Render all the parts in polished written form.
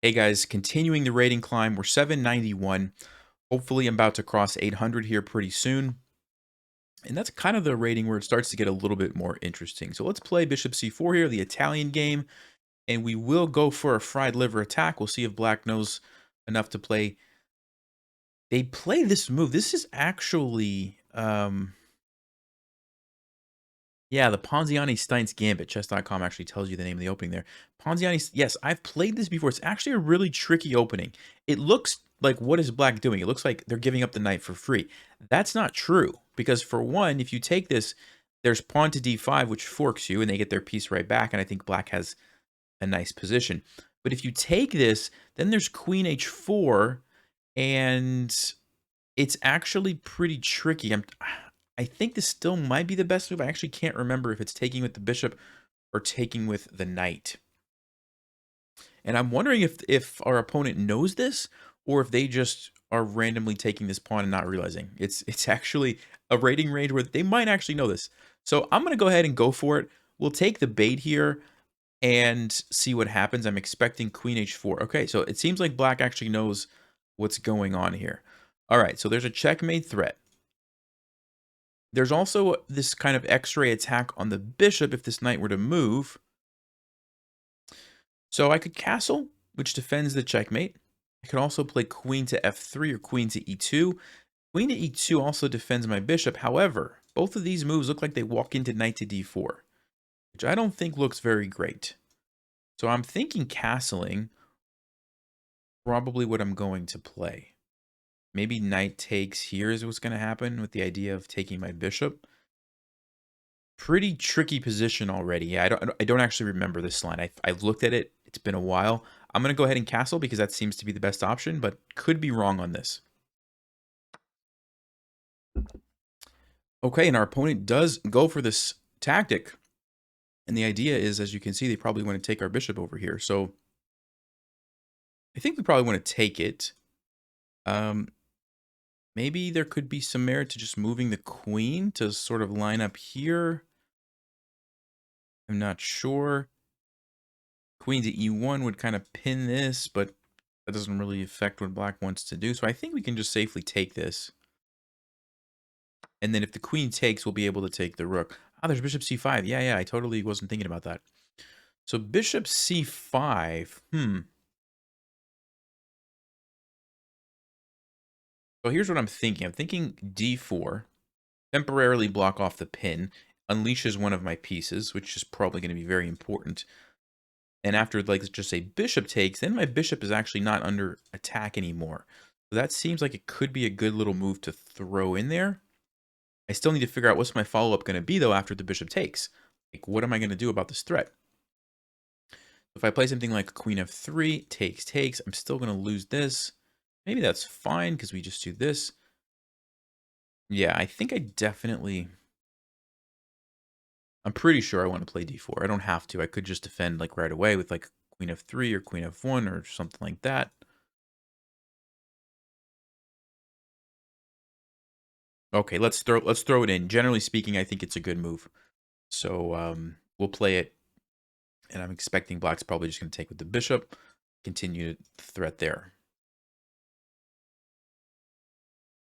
Hey guys, continuing the rating climb. We're 791. Hopefully, I'm about to cross 800 here pretty soon. And that's kind of the rating where it starts to get a little bit more interesting. So let's play Bishop C4 here, the Italian game. And we will go for a fried liver attack. We'll see if Black knows enough to play. They play this move. This is actually, yeah, the Ponziani-Stein's Gambit. Chess.com actually tells you the name of the opening there. Ponziani, yes, I've played this before. It's actually a really tricky opening. It looks like, what is Black doing? It looks like they're giving up the knight for free. That's not true, because for one, if you take this, there's pawn to d5, which forks you, and they get their piece right back, and I think Black has a nice position. But if you take this, then there's queen h4, and it's actually pretty tricky. I think this still might be the best move. I actually can't remember if it's taking with the bishop or taking with the knight. And I'm wondering if our opponent knows this or if they just are randomly taking this pawn and not realizing. It's actually a rating range where they might actually know this. So I'm going to go ahead and go for it. We'll take the bait here and see what happens. I'm expecting queen h4. Okay, so it seems like Black actually knows what's going on here. All right, so there's a checkmate threat. There's also this kind of X-ray attack on the bishop if this knight were to move. So I could castle, which defends the checkmate. I could also play queen to f3 or queen to e2. Queen to e2 also defends my bishop. However, both of these moves look like they walk into knight to d4, which I don't think looks very great. So I'm thinking castling, probably what I'm going to play. Maybe knight takes here is what's going to happen with the idea of taking my bishop. Pretty tricky position already. Yeah, I don't actually remember this line. I've looked at it. It's been a while. I'm going to go ahead and castle because that seems to be the best option, but could be wrong on this. Okay, and our opponent does go for this tactic. And the idea is, as you can see, they probably want to take our bishop over here. So I think we probably want to take it. Maybe there could be some merit to just moving the queen to sort of line up here. I'm not sure. Queen to e1 would kind of pin this, but that doesn't really affect what Black wants to do. So I think we can just safely take this. And then if the queen takes, we'll be able to take the rook. Ah, there's bishop c5. Yeah, I totally wasn't thinking about that. So bishop c5. So here's what I'm thinking. I'm thinking d4. Temporarily block off the pin. Unleashes one of my pieces, which is probably going to be very important. And after, like, let's just say bishop takes, then my bishop is actually not under attack anymore. So that seems like it could be a good little move to throw in there. I still need to figure out what's my follow-up going to be, though, after the bishop takes. Like, what am I going to do about this threat? If I play something like queen f3, takes, I'm still going to lose this. Maybe that's fine, because we just do this. Yeah, I think I definitely... I'm pretty sure I want to play d4. I don't have to. I could just defend, like, right away with, like, queen f3 or queen f1 or something like that. Okay, let's throw it in. Generally speaking, I think it's a good move. So we'll play it, and I'm expecting Black's probably just going to take with the bishop, continue the threat there.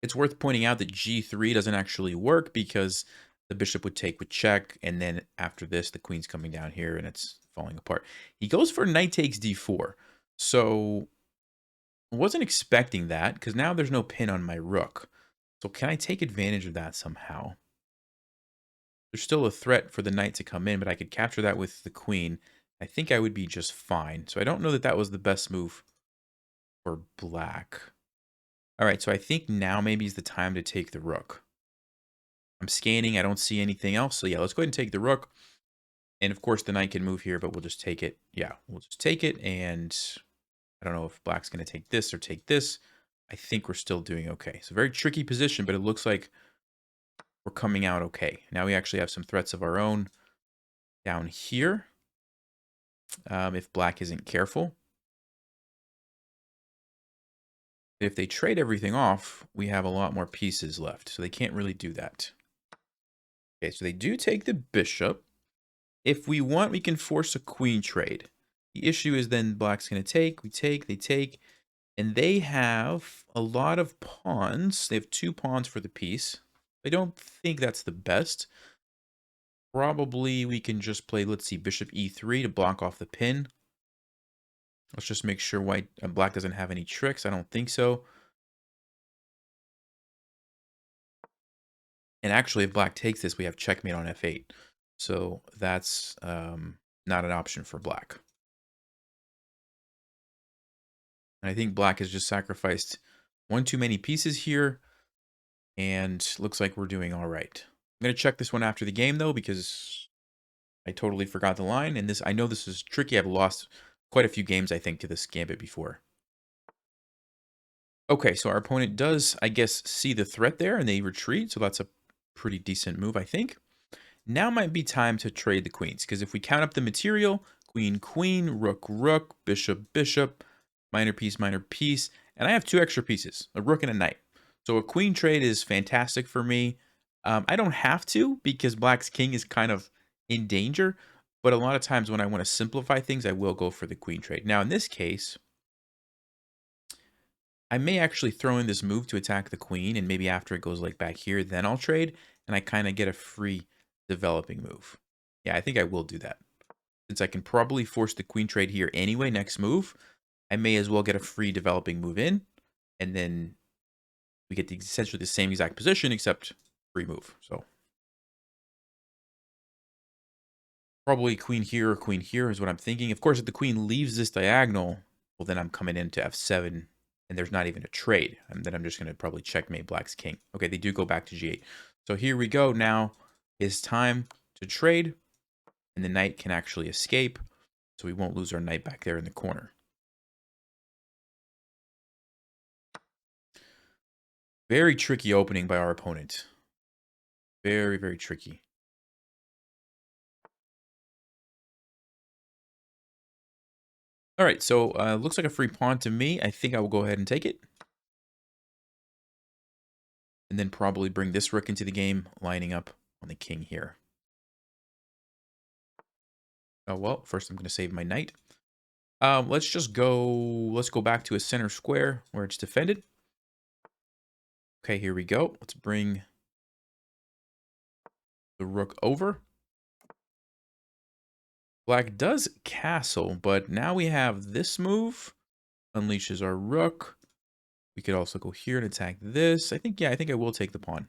It's worth pointing out that g3 doesn't actually work because the bishop would take with check, and then after this, the queen's coming down here, and it's falling apart. He goes for knight takes d4, so I wasn't expecting that because now there's no pin on my rook. So can I take advantage of that somehow? There's still a threat for the knight to come in, but I could capture that with the queen. I think I would be just fine. So I don't know that that was the best move for Black. All right, so I think now maybe is the time to take the rook. I'm scanning. I don't see anything else. So yeah, let's go ahead and take the rook. And of course, the knight can move here, but we'll just take it. Yeah, we'll just take it. And I don't know if Black's going to take this or take this. I think we're still doing okay. It's a very tricky position, but it looks like we're coming out okay. Now we actually have some threats of our own down here. If Black isn't careful. If they trade everything off, we have a lot more pieces left, so they can't really do that. Okay, so they do take the bishop. If we want, we can force a queen trade. The issue is then black's going to take, we take, they take, and they have a lot of pawns. They have 2 pawns for the piece. I don't think that's the best. Probably we can just play, let's see, bishop e3 to block off the pin. Let's just make sure black doesn't have any tricks. I don't think so. And actually, if black takes this, we have checkmate on f8. So that's not an option for black. And I think black has just sacrificed one too many pieces here. And looks like we're doing all right. I'm going to check this one after the game, though, because I totally forgot the line. And I know this is tricky. I've lost quite a few games, I think, to this gambit before. Okay, so our opponent does, I guess, see the threat there, and they retreat. So that's a pretty decent move, I think. Now might be time to trade the queens, because if we count up the material, queen, queen, rook, rook, bishop, bishop, minor piece, and I have 2 extra pieces, a rook and a knight. So a queen trade is fantastic for me. I don't have to, because black's king is kind of in danger, but a lot of times when I want to simplify things, I will go for the queen trade. Now in this case, I may actually throw in this move to attack the queen, and maybe after it goes like back here, then I'll trade, and I kind of get a free developing move. Yeah, I think I will do that. Since I can probably force the queen trade here anyway, next move, I may as well get a free developing move in, and then we get essentially the same exact position, except free move. So probably queen here or queen here is what I'm thinking. Of course, if the queen leaves this diagonal, well, then I'm coming into f7, and there's not even a trade. And then I'm just going to probably checkmate black's king. Okay, they do go back to g8. So here we go. Now is time to trade, and the knight can actually escape, so we won't lose our knight back there in the corner. Very tricky opening by our opponent. Very, very tricky. All right, so looks like a free pawn to me. I think I will go ahead and take it. And then probably bring this rook into the game, lining up on the king here. Oh, well, first I'm going to save my knight. Let's go back to a center square where it's defended. Okay, here we go. Let's bring the rook over. Black does castle, but now we have this move. Unleashes our rook. We could also go here and attack this. I think I will take the pawn.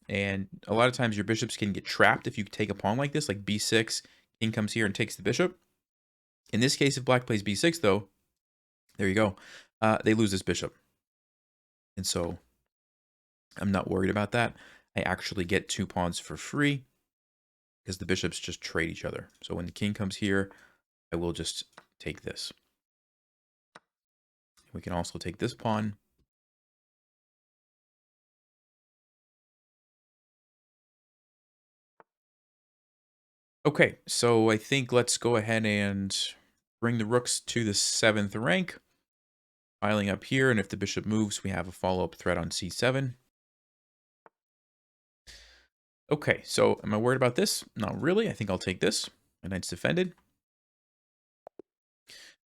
And a lot of times your bishops can get trapped if you take a pawn like this, like b6. King comes here and takes the bishop. In this case, if black plays b6, though, there you go. They lose this bishop. And so I'm not worried about that. I actually get 2 pawns for free because the bishops just trade each other. So when the king comes here, I will just take this. We can also take this pawn. Okay, so I think let's go ahead and bring the rooks to the 7th rank. Piling up here, and if the bishop moves, we have a follow-up threat on c7. Okay, so am I worried about this? Not really. I think I'll take this. My knight's defended.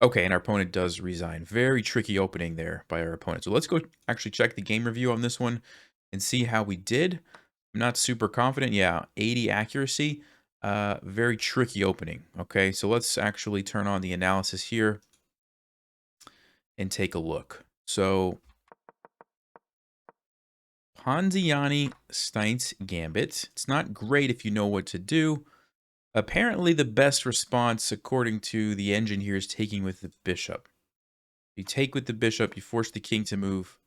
Okay, and our opponent does resign. Very tricky opening there by our opponent. So let's go actually check the game review on this one and see how we did. I'm not super confident. Yeah, 80 accuracy. Very tricky opening. Okay, so let's actually turn on the analysis here and take a look. So Ponziani-Stein's gambit. It's not great if you know what to do. Apparently the best response, according to the engine here, is taking with the bishop. You take with the bishop, you force the king to move,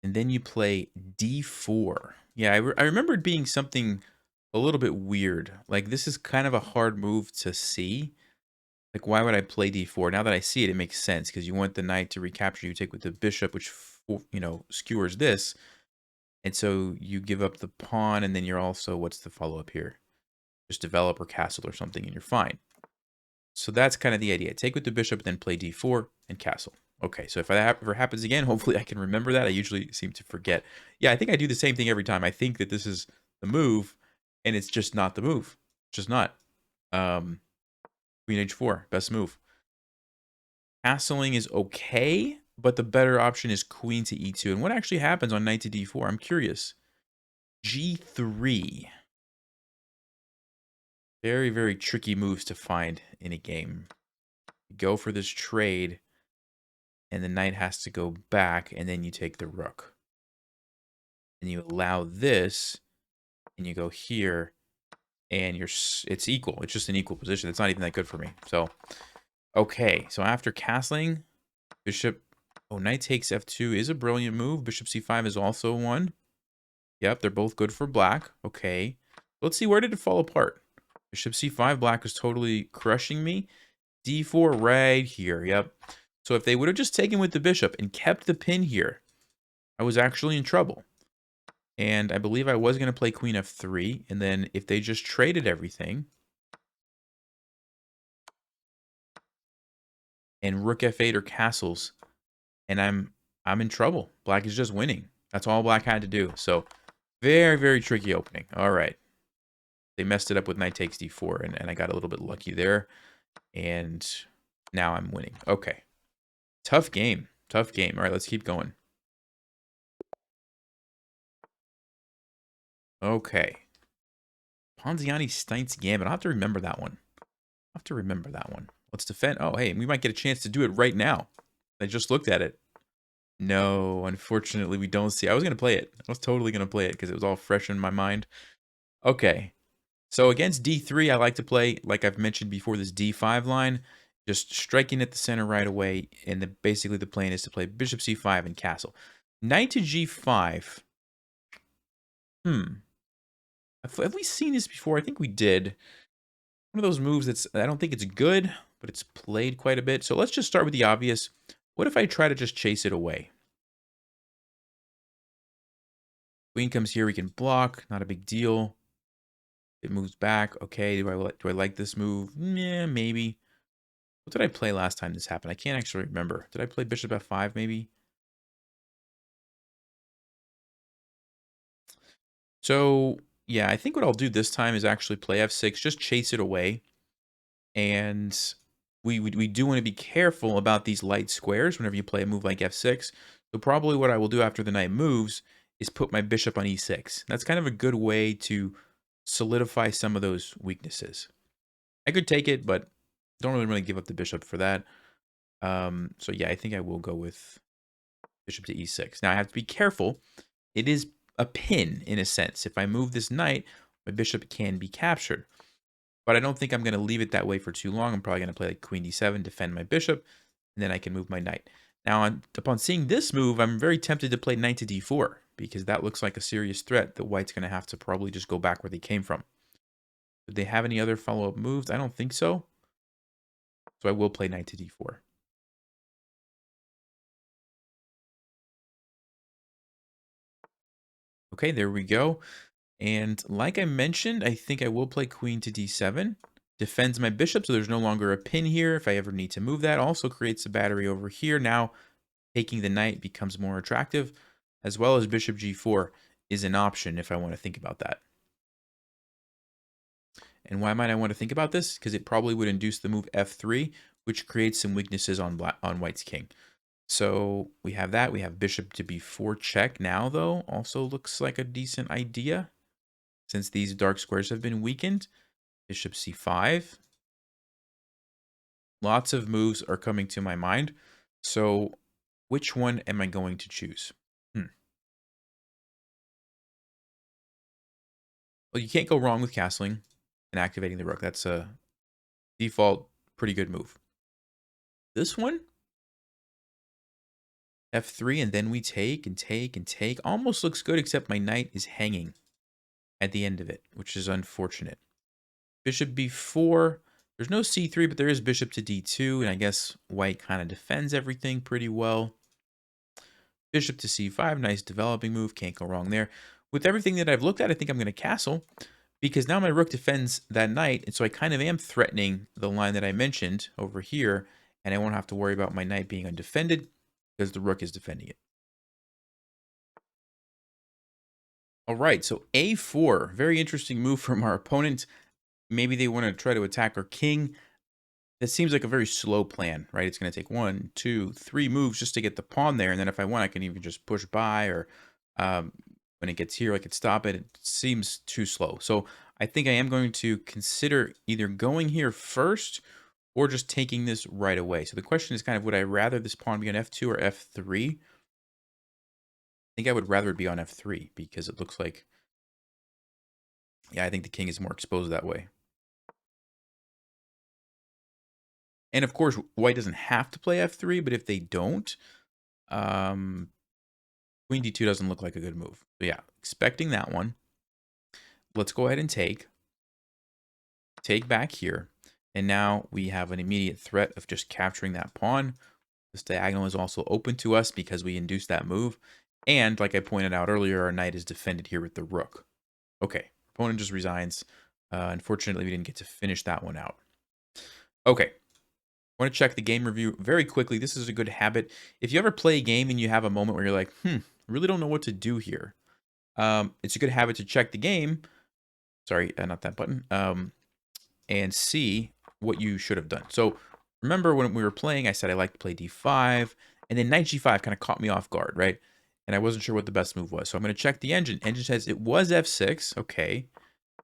and then you play d4. Yeah, I remember it being something a little bit weird. Like, this is kind of a hard move to see. Like, why would I play d4? Now that I see it, it makes sense, because you want the knight to recapture. You take with the bishop, which, you know, skewers this. And so you give up the pawn, and then you're also, what's the follow-up here? Just develop or castle or something, and you're fine. So that's kind of the idea. Take with the bishop, then play d4 and castle. Okay, so if that ever happens again, hopefully I can remember that. I usually seem to forget. Yeah, I think I do the same thing every time. I think that this is the move, and it's just not the move. It's just not. Queen h4, best move. Castling is okay, but the better option is queen to e2. And what actually happens on knight to d4? I'm curious. g3. Very, very tricky moves to find in a game. You go for this trade, and the knight has to go back, and then you take the rook. And you allow this, and you go here, and it's equal. It's just an equal position. It's not even that good for me. So, okay. So after castling, bishop... Oh, knight takes f2 is a brilliant move. Bishop c5 is also one. Yep, they're both good for black. Okay. Let's see, where did it fall apart? Bishop c5, black was totally crushing me. d4 right here. Yep. So if they would have just taken with the bishop and kept the pin here, I was actually in trouble. And I believe I was going to play queen f3. And then if they just traded everything and rook f8 or castles, and I'm in trouble. Black is just winning. That's all black had to do. So very, very tricky opening. All right. They messed it up with knight takes d4, and I got a little bit lucky there. And now I'm winning. Okay. Tough game. Tough game. All right, let's keep going. Okay. Ponziani Stein's Gambit. I'll have to remember that one. I'll have to remember that one. Let's defend. Oh, hey, we might get a chance to do it right now. I just looked at it. No, unfortunately, we don't see. I was going to play it. I was totally going to play it because it was all fresh in my mind. Okay. So against d3, I like to play, like I've mentioned before, this d5 line. Just striking at the center right away. And basically the plan is to play bishop c5 and castle. Knight to g5. Have we seen this before? I think we did. One of those moves that's, I don't think it's good, but it's played quite a bit. So let's just start with the obvious. What if I try to just chase it away? Queen comes here, we can block, not a big deal. It moves back. Okay, do I like this move? Yeah, maybe. What did I play last time this happened? I can't actually remember. Did I play bishop f5 maybe? So, yeah, I think what I'll do this time is actually play f6, just chase it away. And we do want to be careful about these light squares whenever you play a move like f6. So probably what I will do after the knight moves is put my bishop on e6. That's kind of a good way to solidify some of those weaknesses. I could take it, but don't really give up the bishop for that. So yeah, I think I will go with bishop to e6. Now I have to be careful. It is a pin in a sense. If I move this knight, my bishop can be captured. But I don't think I'm going to leave it that way for too long. I'm probably going to play like queen d7, defend my bishop, and then I can move my knight. Now, upon seeing this move, I'm very tempted to play knight to d4, because that looks like a serious threat that white's going to have to probably just go back where they came from. Did they have any other follow-up moves? I don't think so. So I will play knight to d4. Okay, there we go. And like I mentioned, I think I will play queen to d7. Defends my bishop, so there's no longer a pin here if I ever need to move that. Also creates a battery over here. Now, taking the knight becomes more attractive, as well as bishop g4 is an option if I want to think about that. And why might I want to think about this? Because it probably would induce the move f3, which creates some weaknesses on white's king. So we have that. We have bishop to b4 check now, though. Also looks like a decent idea, since these dark squares have been weakened. Bishop c5. Lots of moves are coming to my mind. So which one am I going to choose? Well, you can't go wrong with castling and activating the rook. That's a default pretty good move. This one, f3, and then we take and take and take. Almost looks good, except my knight is hanging at the end of it, which is unfortunate. Bishop b4. There's no c3, but there is bishop to d2, and I guess white kind of defends everything pretty well. Bishop to c5, nice developing move. Can't go wrong there. With everything that I've looked at, I think I'm going to castle, because now my rook defends that knight, and so I kind of am threatening the line that I mentioned over here, and I won't have to worry about my knight being undefended, because the rook is defending it. All right, so a4, very interesting move from our opponent. Maybe they want to try to attack our king. That seems like a very slow plan, right? It's going to take 1, 2, 3 moves just to get the pawn there, and then if I want, I can even just push by, or um, when it gets here, I could stop it. It seems too slow. So I think I am going to consider either going here first or just taking this right away. So the question is kind of, would I rather this pawn be on f2 or f3? I think I would rather it be on f3 because it looks like, yeah, I think the king is more exposed that way. And of course, white doesn't have to play f3, but if they don't, queen d2 doesn't look like a good move. So yeah, expecting that one. Let's go ahead and take back here. And now we have an immediate threat of just capturing that pawn. This diagonal is also open to us because we induced that move. And like I pointed out earlier, our knight is defended here with the rook. Okay, opponent just resigns. Unfortunately, we didn't get to finish that one out. Okay, I want to check the game review very quickly. This is a good habit. If you ever play a game and you have a moment where you're like, I really don't know what to do here. It's a good habit to check the game. Sorry, not that button. And see what you should have done. So remember when we were playing, I said I like to play d5, and then knight g5 kind of caught me off guard, right? And I wasn't sure what the best move was. So I'm going to check the engine. Engine says it was f6. Okay.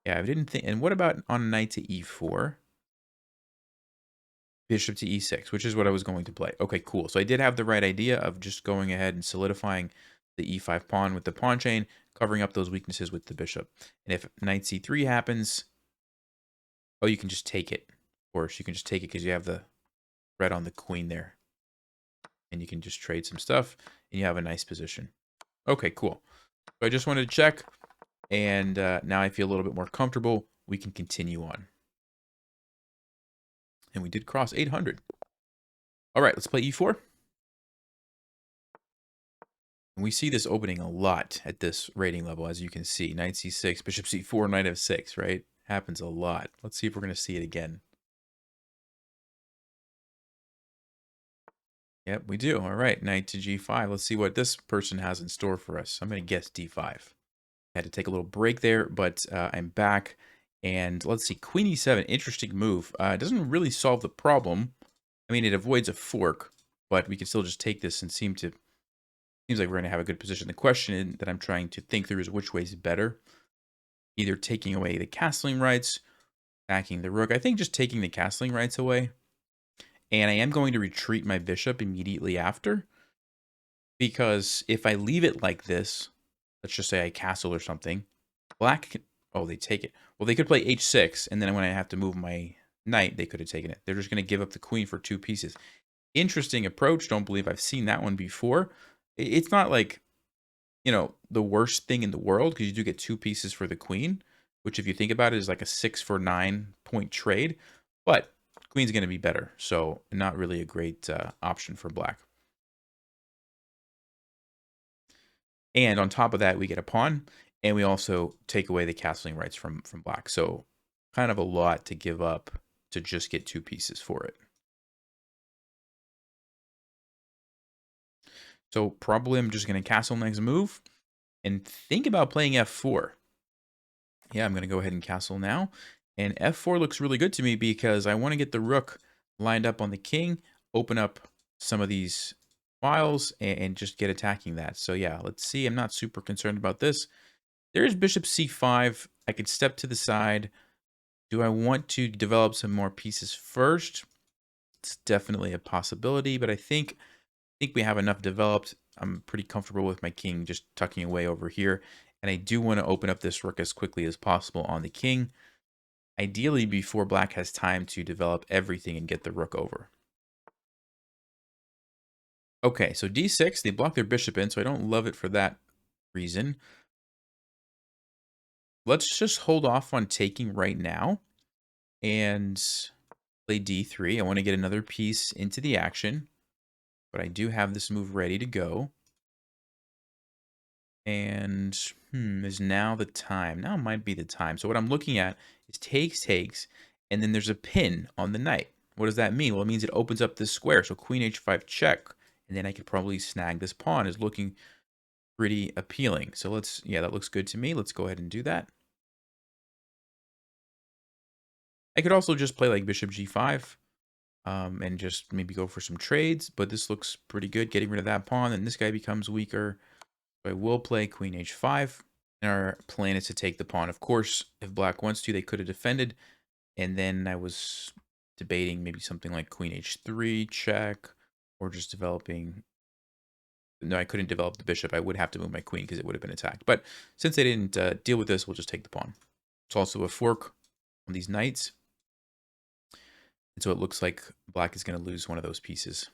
Yeah, I didn't think. And what about on knight to e4? Bishop to e6, which is what I was going to play. Okay, cool. So I did have the right idea of just going ahead and solidifying the e5 pawn with the pawn chain, covering up those weaknesses with the bishop. And if knight c3 happens, oh, you can just take it. Of course, you can just take it because you have the red on the queen there. And you can just trade some stuff, and you have a nice position. Okay, cool. So I just wanted to check, and now I feel a little bit more comfortable. We can continue on. And we did cross 800. All right, let's play e4. And we see this opening a lot at this rating level, as you can see. Knight c6, bishop c4, knight f6, right? Happens a lot. Let's see if we're going to see it again. Yep, we do. All right, knight to g5. Let's see what this person has in store for us. I'm going to guess d5. I had to take a little break there, but I'm back. And let's see, queen e7, interesting move. It doesn't really solve the problem. I mean, it avoids a fork, but we can still just take this and seems like we're going to have a good position. The question that I'm trying to think through is which way is better. Either taking away the castling rights, backing the rook. I think just taking the castling rights away. And I am going to retreat my bishop immediately after. Because if I leave it like this, let's just say I castle or something, black can, oh, they take it. Well, they could play h6, and then when I have to move my knight, they could have taken it. They're just going to give up the queen for 2 pieces. Interesting approach. Don't believe I've seen that one before. It's not like, the worst thing in the world, because you do get 2 pieces for the queen, which if you think about it is like a 6 for 9 point trade. But queen's going to be better, so not really a great option for black. And on top of that, we get a pawn, and we also take away the castling rights from black. So kind of a lot to give up to just get 2 pieces for it. So probably I'm just going to castle next move and think about playing f4. Yeah, I'm going to go ahead and castle now. And f4 looks really good to me because I want to get the rook lined up on the king, open up some of these files, and just get attacking that. So yeah, let's see. I'm not super concerned about this. There's bishop c5. I could step to the side. Do I want to develop some more pieces first? It's definitely a possibility, but I think we have enough developed. I'm pretty comfortable with my king just tucking away over here. And I do want to open up this rook as quickly as possible on the king. Ideally before black has time to develop everything and get the rook over. Okay, so d6, they block their bishop in, so I don't love it for that reason. Let's just hold off on taking right now and play d3. I want to get another piece into the action, but I do have this move ready to go. And is now the time? Now might be the time. So what I'm looking at is takes, and then there's a pin on the knight. What does that mean? Well, it means it opens up this square. So queen h5 check, and then I could probably snag this pawn. Is looking pretty appealing. So yeah, that looks good to me. Let's go ahead and do that. I could also just play like bishop g5. and just maybe go for some trades. But this looks pretty good, getting rid of that pawn. And this guy becomes weaker. So I will play queen h5. And our plan is to take the pawn. Of course, if black wants to, they could have defended. And then I was debating maybe something like queen h3, check, or just developing. No, I couldn't develop the bishop. I would have to move my queen because it would have been attacked. But since they didn't deal with this, we'll just take the pawn. It's also a fork on these knights. And so it looks like black is going to lose one of those pieces.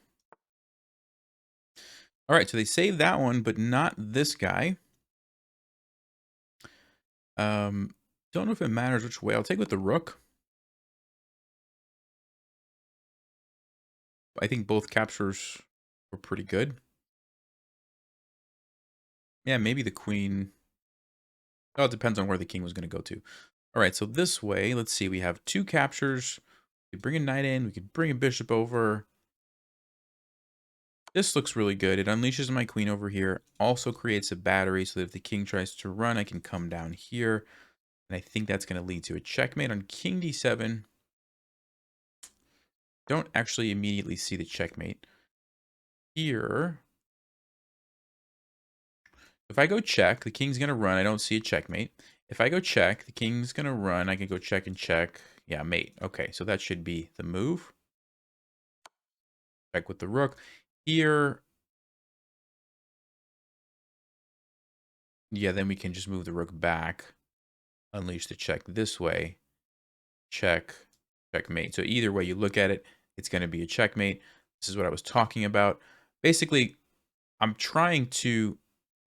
All right, so they saved that one, but not this guy. Don't know if it matters which way. I'll take with the rook. I think both captures were pretty good. Yeah, maybe the queen. Oh, it depends on where the king was going to go to. All right, so this way, let's see. We have 2 captures. We could bring a knight in. We could bring a bishop over. This looks really good. It unleashes my queen over here. Also creates a battery so that if the king tries to run, I can come down here. And I think that's going to lead to a checkmate on king d7. Don't actually immediately see the checkmate. Here, if I go check, the king's going to run. I don't see a checkmate. If I go check, the king's going to run. I can go check and check. Yeah, mate. Okay, so that should be the move. Check with the rook. Here, yeah, then we can just move the rook back. Unleash the check this way. Check, checkmate. So either way you look at it, it's going to be a checkmate. This is what I was talking about. Basically, I'm trying to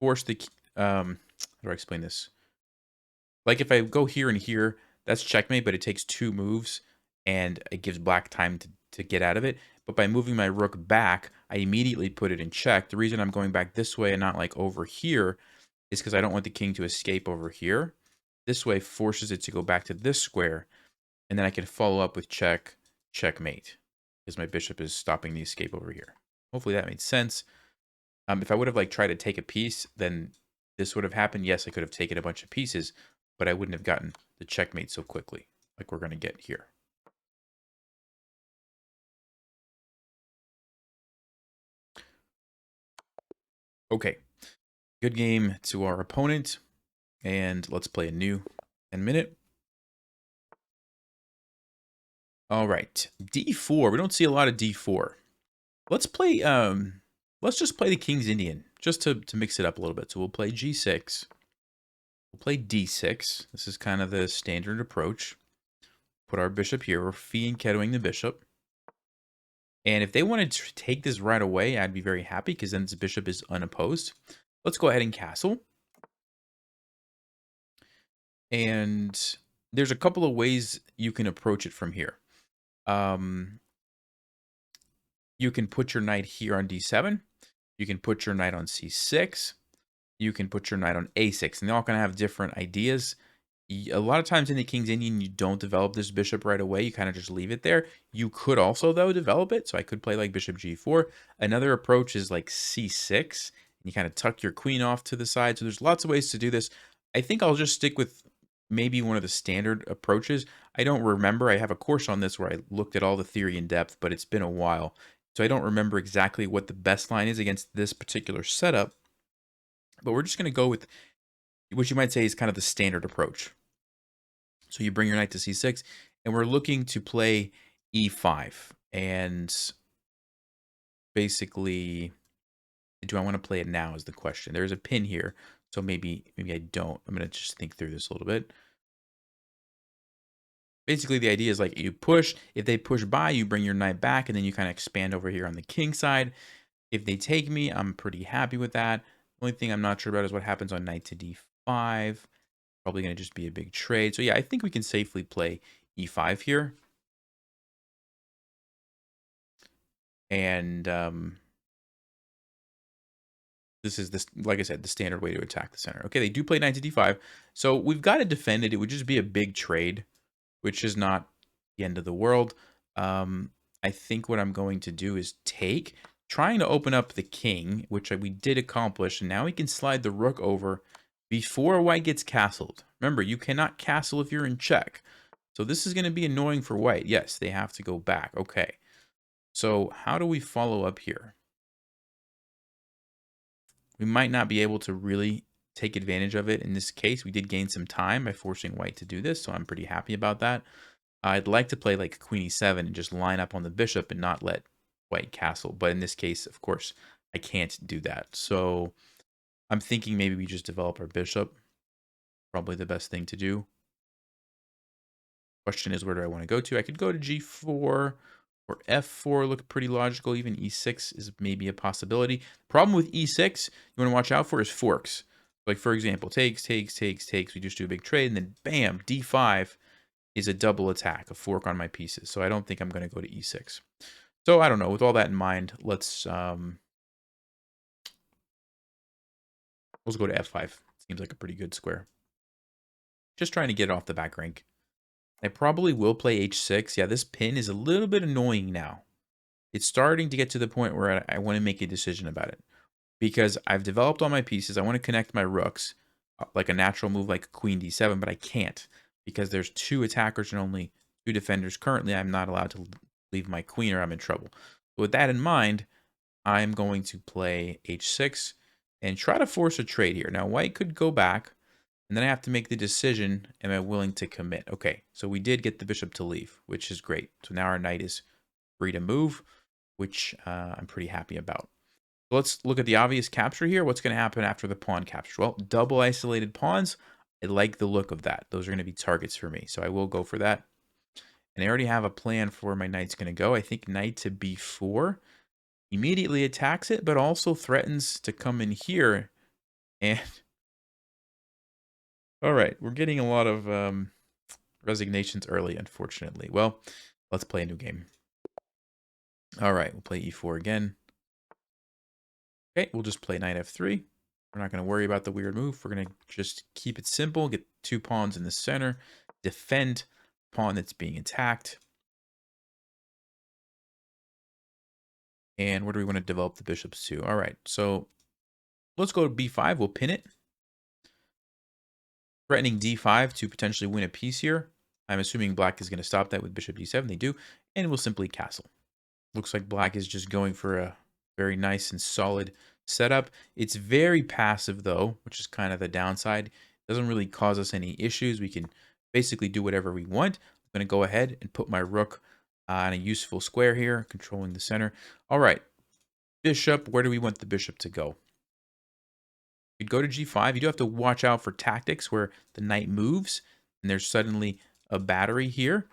force the... how do I explain this? Like if I go here and here, that's checkmate, but it takes 2 moves, and it gives black time to get out of it. But by moving my rook back, I immediately put it in check. The reason I'm going back this way and not like over here is because I don't want the king to escape over here. This way forces it to go back to this square, and then I can follow up with check, checkmate, because my bishop is stopping the escape over here. Hopefully that made sense. If I would have like tried to take a piece, then this would have happened. Yes, I could have taken a bunch of pieces, but I wouldn't have gotten the checkmate so quickly, like we're going to get here. Okay, good game to our opponent, and let's play a new 10-minute. All right, d4. We don't see a lot of d4. Let's play. Let's just play the King's Indian, just to mix it up a little bit. So we'll play g6. We'll play d6. This is kind of the standard approach. Put our bishop here. We're fee and ketoing the bishop. And if they wanted to take this right away, I'd be very happy because then this bishop is unopposed. Let's go ahead and castle. And there's a couple of ways you can approach it from here. You can put your knight here on d7. You can put your knight on c6. You can put your knight on a6. And they're all going to have different ideas. A lot of times in the King's Indian, you don't develop this bishop right away. You kind of just leave it there. You could also, though, develop it. So I could play like bishop g4. Another approach is like c6. And you kind of tuck your queen off to the side. So there's lots of ways to do this. I think I'll just stick with maybe one of the standard approaches. I don't remember. I have a course on this where I looked at all the theory in depth, but it's been a while. So I don't remember exactly what the best line is against this particular setup. But we're just going to go with what you might say is kind of the standard approach. So you bring your knight to c6, and we're looking to play e5. And basically, do I want to play it now is the question. There's a pin here, so maybe I don't. I'm going to just think through this a little bit. Basically, the idea is like you push. If they push by, you bring your knight back, and then you kind of expand over here on the king side. If they take me, I'm pretty happy with that. The only thing I'm not sure about is what happens on knight to d5. Probably going to just be a big trade. So yeah, I think we can safely play e5 here. And this is, like I said, the standard way to attack the center. Okay, they do play knight to d5. So we've got to defend it. It would just be a big trade, which is not the end of the world. I think what I'm going to do is take, trying to open up the king, which we did accomplish. And now we can slide the rook over before white gets castled. Remember, you cannot castle if you're in check. So this is going to be annoying for white. Yes, they have to go back. Okay. So how do we follow up here? We might not be able to really take advantage of it in this case. We did gain some time by forcing white to do this, so I'm pretty happy about that. I'd like to play like queen e7 and just line up on the bishop and not let white castle. But in this case, of course, I can't do that. So I'm thinking maybe we just develop our bishop. Probably the best thing to do. Question is, where do I want to go to? I could go to g4 or f4, look pretty logical. Even e6 is maybe a possibility. Problem with e6 you want to watch out for is forks. Like, for example, takes. We just do a big trade, and then bam, d5 is a double attack, a fork on my pieces. So I don't think I'm going to go to e6. So I don't know. With all that in mind, let's go to f5. Seems like a pretty good square. Just trying to get it off the back rank. I probably will play h6. Yeah, this pin is a little bit annoying now. It's starting to get to the point where I want to make a decision about it. Because I've developed all my pieces. I want to connect my rooks, like a natural move like queen d7, but I can't. Because there's 2 attackers and only 2 defenders. Currently, I'm not allowed to leave my queen or I'm in trouble. So with that in mind, I'm going to play h6 and try to force a trade here. Now, white could go back. And then I have to make the decision, am I willing to commit? Okay, so we did get the bishop to leave, which is great. So now our knight is free to move, which I'm pretty happy about. So let's look at the obvious capture here. What's going to happen after the pawn capture? Well, double isolated pawns. I like the look of that. Those are going to be targets for me, so I will go for that. And I already have a plan for where my knight's going to go. I think knight to b4 immediately attacks it, but also threatens to come in here and... All right, we're getting a lot of resignations early, unfortunately. Well, let's play a new game. All right, we'll play e4 again. Okay, we'll just play knight f3. We're not going to worry about the weird move. We're going to just keep it simple, get 2 pawns in the center, defend pawn that's being attacked. And where do we want to develop the bishops to? All right, so let's go to b5. We'll pin it. Threatening d5 to potentially win a piece here. I'm assuming black is going to stop that with bishop d7. They do. And we'll simply castle. Looks like black is just going for a very nice and solid setup. It's very passive, though, which is kind of the downside. It doesn't really cause us any issues. We can basically do whatever we want. I'm going to go ahead and put my rook on a useful square here, controlling the center. All right. Bishop, where do we want the bishop to go? You'd go to g5. You do have to watch out for tactics where the knight moves and there's suddenly a battery here.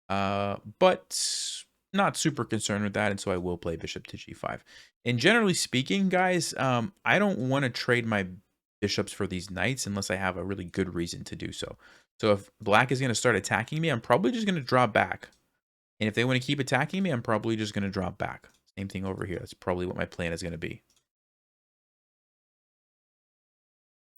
But not super concerned with that, and so I will play bishop to g5. And generally speaking, guys, I don't want to trade my bishops for these knights unless I have a really good reason to do so. So if black is going to start attacking me, I'm probably just going to drop back. And if they want to keep attacking me, I'm probably just going to drop back. Same thing over here. That's probably what my plan is going to be.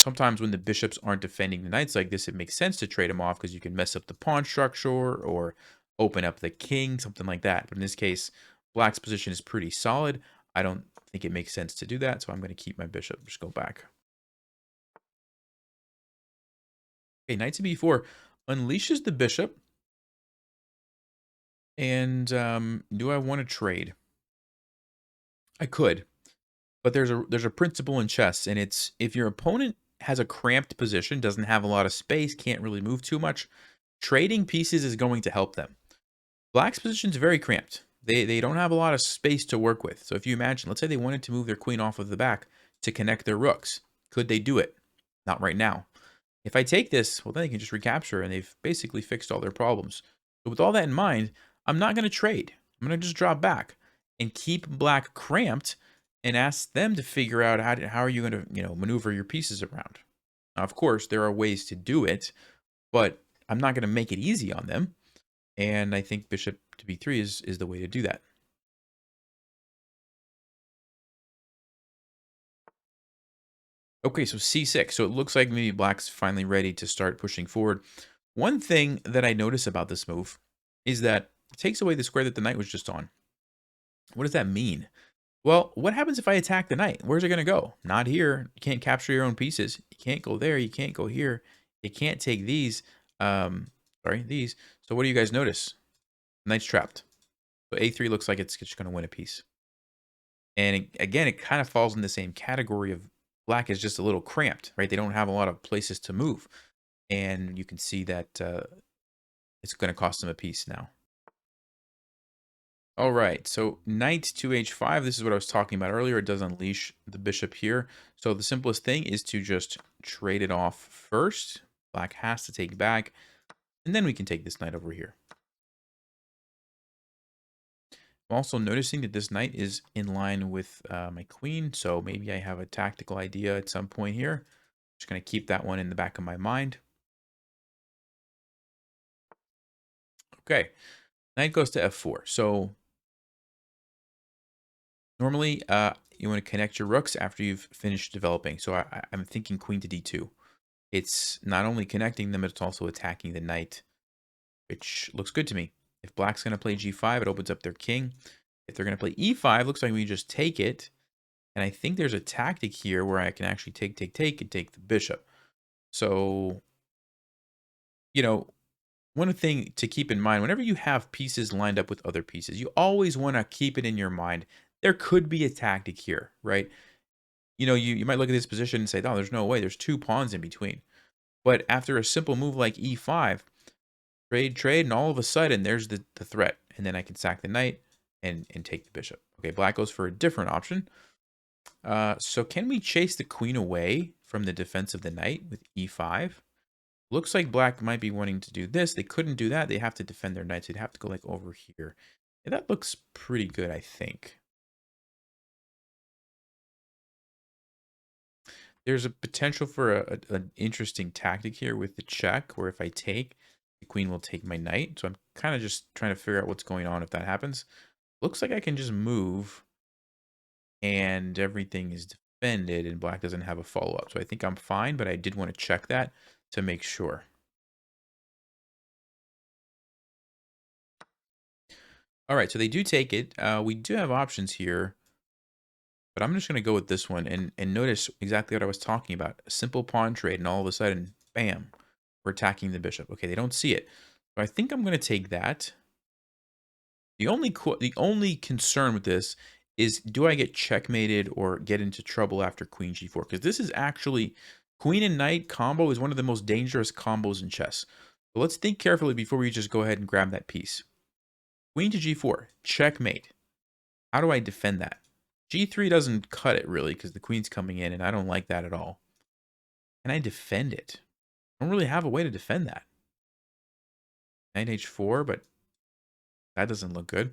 Sometimes when the bishops aren't defending the knights like this, it makes sense to trade them off because you can mess up the pawn structure or open up the king, something like that. But in this case, black's position is pretty solid. I don't think it makes sense to do that, so I'm going to keep my bishop. Just go back. Okay, knight to b4 unleashes the bishop. And do I want to trade? I could. But there's a principle in chess, and it's if your opponent has a cramped position, doesn't have a lot of space, can't really move too much, trading pieces is going to help them. Black's position is very cramped. They don't have a lot of space to work with. So if you imagine, let's say they wanted to move their queen off of the back to connect their rooks. Could they do it? Not right now. If I take this, well, then they can just recapture, and they've basically fixed all their problems. So with all that in mind, I'm not going to trade. I'm going to just drop back and keep black cramped and ask them to figure out how are you going to maneuver your pieces around. Now, of course, there are ways to do it, but I'm not going to make it easy on them. And I think bishop to b3 is the way to do that. Okay, so c6. So it looks like maybe black's finally ready to start pushing forward. One thing that I notice about this move is that it takes away the square that the knight was just on. What does that mean? Well, what happens if I attack the knight? Where's it going to go? Not here. You can't capture your own pieces. You can't go there. You can't go here. You can't take these. These. So what do you guys notice? Knight's trapped. So a3 looks like it's just going to win a piece. And again, it kind of falls in the same category of black is just a little cramped, right? They don't have a lot of places to move. And you can see that it's going to cost them a piece now. All right, so knight to h5, this is what I was talking about earlier. It does unleash the bishop here. So the simplest thing is to just trade it off first. Black has to take back, and then we can take this knight over here. I'm also noticing that this knight is in line with my queen, so maybe I have a tactical idea at some point here. Just going to keep that one in the back of my mind. Okay, knight goes to f4. So normally you want to connect your rooks after you've finished developing. So I'm thinking queen to d2. It's not only connecting them, it's also attacking the knight, which looks good to me. If black's going to play g5, it opens up their king. If they're going to play e5, looks like we just take it. And I think there's a tactic here where I can actually take, and take the bishop. So, you know, one thing to keep in mind, whenever you have pieces lined up with other pieces, you always want to keep it in your mind. There could be a tactic here, right? You know, you might look at this position and say, oh, there's no way. There's two pawns in between. But after a simple move like e5, trade, and all of a sudden there's the threat. And then I can sack the knight and take the bishop. Okay, black goes for a different option. So can we chase the queen away from the defense of the knight with e5? Looks like black might be wanting to do this. They couldn't do that. They have to defend their knights. They'd have to go like over here. Yeah, that looks pretty good, I think. There's a potential for an interesting tactic here with the check, where if I take, the queen will take my knight. So I'm kind of just trying to figure out what's going on if that happens. Looks like I can just move and everything is defended and black doesn't have a follow-up. So I think I'm fine, but I did want to check that to make sure. All right, so they do take it. We do have options here, but I'm just going to go with this one and notice exactly what I was talking about. A simple pawn trade, and all of a sudden, bam, we're attacking the bishop. Okay, they don't see it. So I think I'm going to take that. The only concern with this is, do I get checkmated or get into trouble after queen g4? Because this is actually, queen and knight combo is one of the most dangerous combos in chess. So let's think carefully before we just go ahead and grab that piece. Queen to g4, checkmate. How do I defend that? G3 doesn't cut it really because the queen's coming in and I don't like that at all. Can I defend it? I don't really have a way to defend that. Knight h4, but that doesn't look good.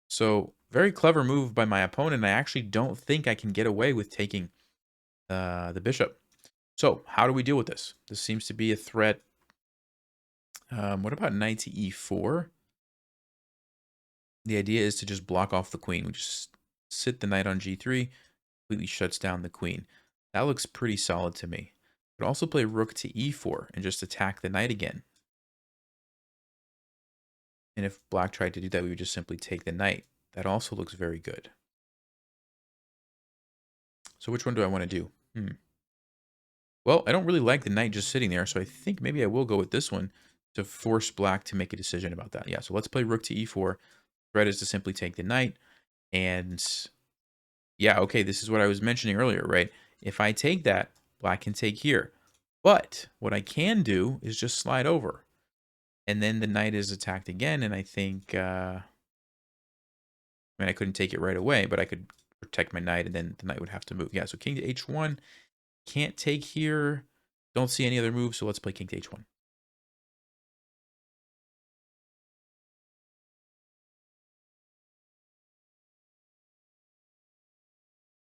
So very clever move by my opponent. I actually don't think I can get away with taking the bishop. So how do we deal with this? This seems to be a threat. What about knight to e4? The idea is to just block off the queen. We just sit the knight on g3, completely shuts down the queen. That looks pretty solid to me. Could also play rook to e4 and just attack the knight again. And if black tried to do that, we would just simply take the knight. That also looks very good. So which one do I want to do? Well, I don't really like the knight just sitting there, so I think maybe I will go with this one to force black to make a decision about that. Yeah, so let's play rook to e4. Threat is to simply take the knight. And yeah, okay, this is what I was mentioning earlier, right? If I take that, black can take here. But what I can do is just slide over. And then the knight is attacked again, and I think... I mean, I couldn't take it right away, but I could protect my knight, and then the knight would have to move. Yeah, so king to h1. Can't take here. Don't see any other moves, so let's play king to h1.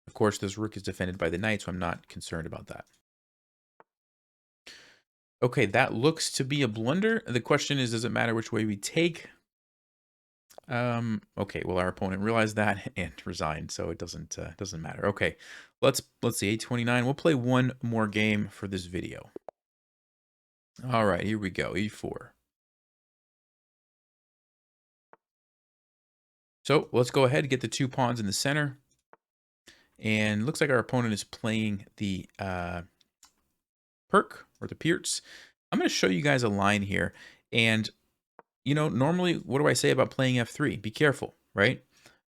Of course, this rook is defended by the knight, so I'm not concerned about that. Okay, that looks to be a blunder. The question is, does it matter which way we take? Okay, well, our opponent realized that and resigned, so it doesn't matter. Okay, let's see, a29. We'll play one more game for this video. All right, here we go, e4. So let's go ahead and get the two pawns in the center. And looks like our opponent is playing the perk or the Pierce. I'm going to show you guys a line here. And, you know, normally, what do I say about playing f3? Be careful. right?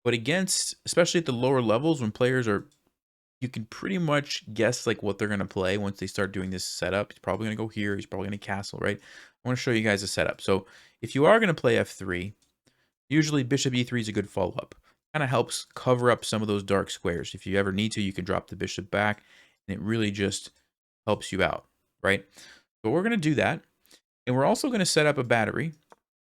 But against, especially at the lower levels when players are, you can pretty much guess like what they're going to play once they start doing this setup. He's probably going to go here. He's probably going to castle, right? I want to show you guys a setup. So if you are going to play f3, usually bishop e3 is a good follow-up. Kind of helps cover up some of those dark squares. If you ever need to, you can drop the bishop back, and it really just helps you out, right? But we're going to do that, and we're also going to set up a battery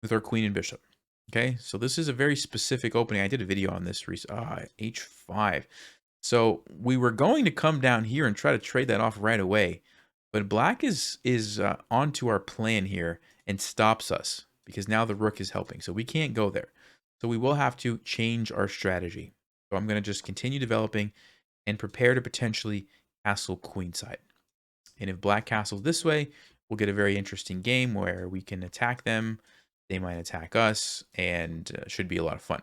with our queen and bishop. Okay, so this is a very specific opening. I did a video on this recently. H5. So we were going to come down here and try to trade that off right away, but black is onto our plan here and stops us because now the rook is helping. So we can't go there. So we will have to change our strategy. So I'm going to just continue developing and prepare to potentially castle queenside. And if black castles this way, we'll get a very interesting game where we can attack them. They might attack us, and should be a lot of fun.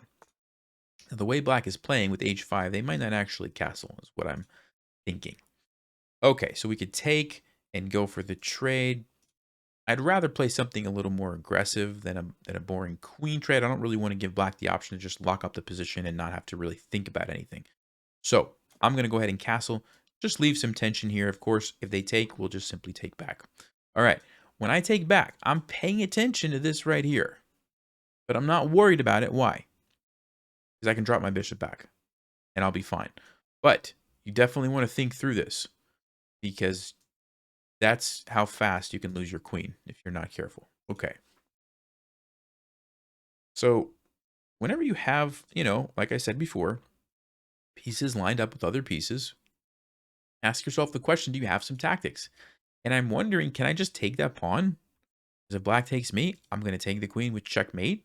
Now, the way black is playing with h5, they might not actually castle, is what I'm thinking. Okay, so we could take and go for the trade. I'd rather play something a little more aggressive than a boring queen trade. I don't really want to give black the option to just lock up the position and not have to really think about anything. So I'm going to go ahead and castle. Just leave some tension here. Of course, if they take, we'll just simply take back. All right, when I take back, I'm paying attention to this right here. But I'm not worried about it. Why? Because I can drop my bishop back and I'll be fine. But you definitely want to think through this because that's how fast you can lose your queen if you're not careful. Okay. So whenever you have, like I said before, pieces lined up with other pieces, ask yourself the question, do you have some tactics? And I'm wondering, can I just take that pawn? Because if black takes me, I'm going to take the queen with checkmate.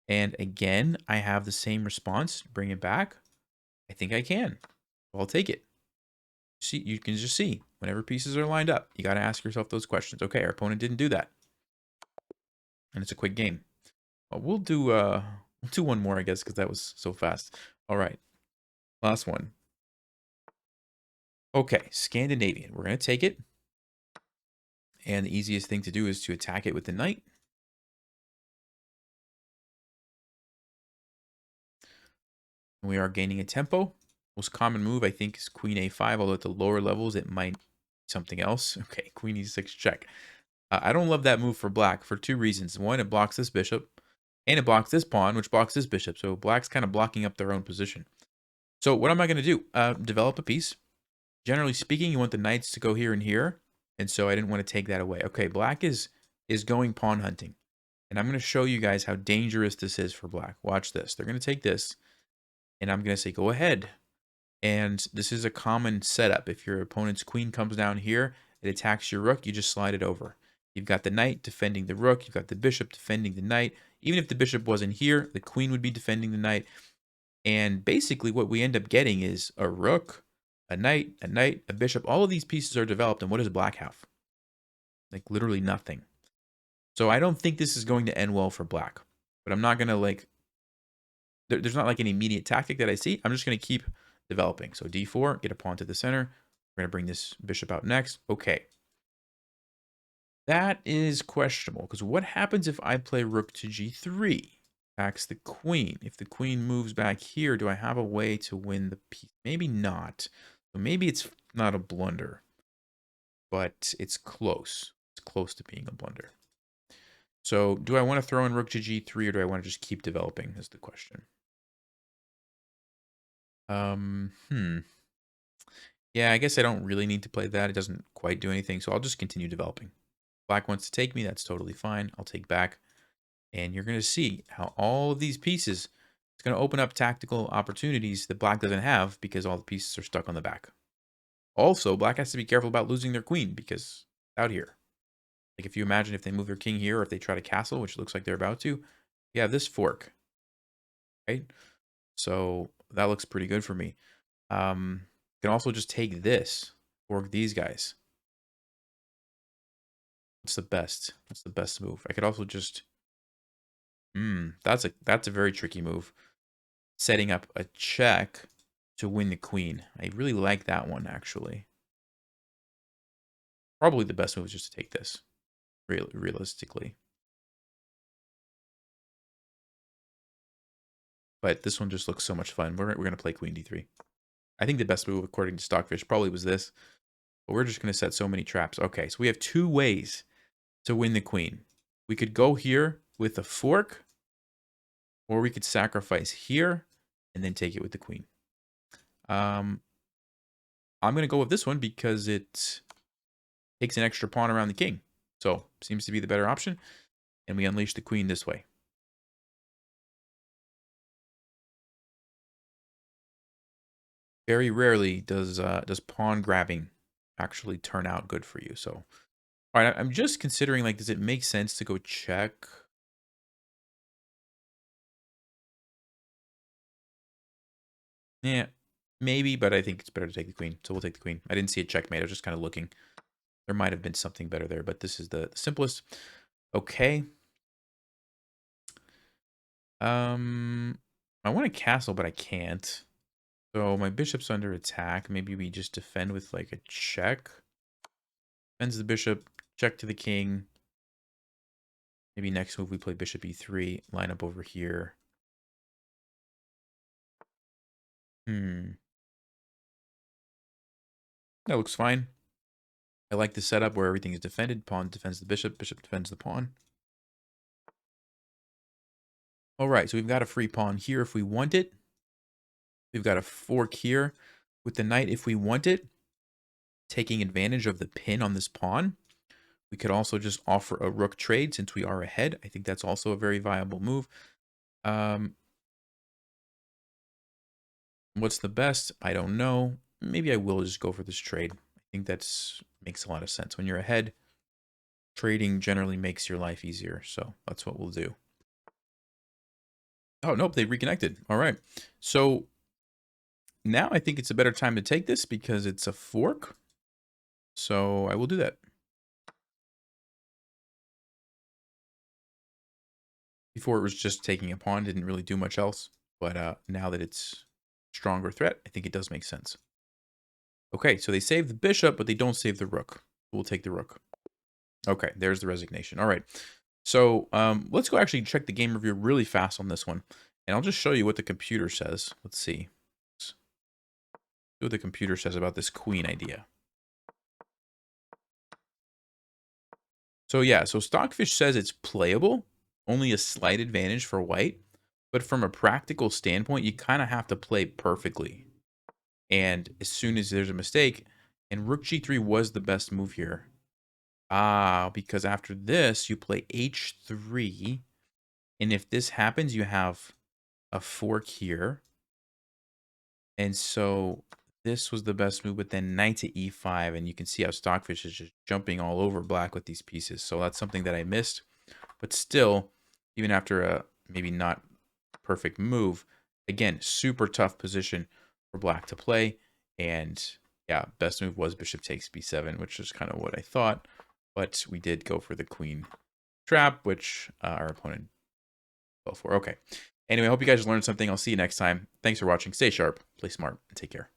And again, I have the same response. Bring it back. I think I can. Well, I'll take it. See, you can just see whenever pieces are lined up, you got to ask yourself those questions. Okay, our opponent didn't do that. And it's a quick game. We'll do one more, I guess, because that was so fast. All right. Last one. Okay, Scandinavian. We're going to take it. And the easiest thing to do is to attack it with the knight. And we are gaining a tempo. Most common move, I think, is queen a5, although at the lower levels, it might be something else. Okay, queen e6 check. I don't love that move for black for two reasons. One, it blocks this bishop, and it blocks this pawn, which blocks this bishop. So black's kind of blocking up their own position. So what am I going to do? Develop a piece. Generally speaking, you want the knights to go here and here, and so I didn't want to take that away. Okay, black is going pawn hunting, and I'm going to show you guys how dangerous this is for black. Watch this. They're going to take this, and I'm going to say go ahead. And this is a common setup. If your opponent's queen comes down here, it attacks your rook, you just slide it over. You've got the knight defending the rook, you've got the bishop defending the knight. Even if the bishop wasn't here, the queen would be defending the knight. And basically what we end up getting is a rook, a knight, a bishop. All of these pieces are developed, and what does black have? Like literally nothing. So I don't think this is going to end well for black. But I'm not going to there's not like an immediate tactic that I see. I'm just going to keep developing. So d4, get a pawn to the center. We're going to bring this bishop out next. Okay. That is questionable, because what happens if I play rook to g3? Attacks the queen. If the queen moves back here, do I have a way to win the piece? Maybe not. So maybe it's not a blunder, but it's close. It's close to being a blunder. So do I want to throw in rook to g3, or do I want to just keep developing is the question. Yeah, I guess I don't really need to play that. It doesn't quite do anything, so I'll just continue developing. Black wants to take me. That's totally fine. I'll take back. And you're going to see how all of these pieces, it's going to open up tactical opportunities that black doesn't have because all the pieces are stuck on the back. Also, black has to be careful about losing their queen because out here. Like if you imagine if they move their king here or if they try to castle, which looks like they're about to, you have this fork, right? So that looks pretty good for me. Can also just take this, fork these guys. What's the best? What's the best move? I could also just that's a very tricky move. Setting up a check to win the queen. I really like that one, actually. Probably the best move is just to take this, realistically. but this one just looks so much fun. We're going to play queen d3. I think the best move, according to Stockfish, probably was this. But we're just going to set so many traps. Okay, so we have two ways to win the queen. We could go here with a fork, or we could sacrifice here and then take it with the queen. I'm going to go with this one because it takes an extra pawn around the king. So, seems to be the better option. And we unleash the queen this way. Very rarely does pawn grabbing actually turn out good for you. So, all right, I'm just considering, like, does it make sense to go check? Yeah, maybe, but I think it's better to take the queen. So we'll take the queen. I didn't see a checkmate. I was just kind of looking. There might have been something better there, but this is the simplest. Okay. I want a castle, but I can't. So my bishop's under attack. Maybe we just defend with like a check. Defends the bishop, check to the king. Maybe next move we play bishop e3, line up over here. That looks fine. I like the setup where everything is defended. Pawn defends the bishop, bishop defends the pawn. All right, so we've got a free pawn here if we want it. We've got a fork here with the knight if we want it. Taking advantage of the pin on this pawn. We could also just offer a rook trade since we are ahead. I think that's also a very viable move. What's the best? I don't know. Maybe I will just go for this trade. I think that's makes a lot of sense. When you're ahead, trading generally makes your life easier. So that's what we'll do. Oh, nope, they reconnected. All right. So now I think it's a better time to take this because it's a fork. So I will do that. Before it was just taking a pawn, didn't really do much else. But now that it's stronger threat, I think it does make sense. Okay, so they save the bishop, but they don't save the rook. We'll take the rook. Okay, there's the resignation. All right. So let's go actually check the game review really fast on this one. And I'll just show you what the computer says. Let's see. Let's see what the computer says about this queen idea. So yeah, so Stockfish says it's playable. Only a slight advantage for white. But from a practical standpoint, you kind of have to play perfectly. And as soon as there's a mistake, and rook g3 was the best move here. Because after this, you play h3. And if this happens, you have a fork here. And so this was the best move, but then knight to e5. And you can see how Stockfish is just jumping all over black with these pieces. So that's something that I missed. But still, even after a maybe not perfect move, again, super tough position for black to play. And yeah, best move was bishop takes b7, which is kind of what I thought. But we did go for the queen trap, which our opponent fell for. Okay. Anyway, I hope you guys learned something. I'll see you next time. Thanks for watching. Stay sharp, play smart, and take care.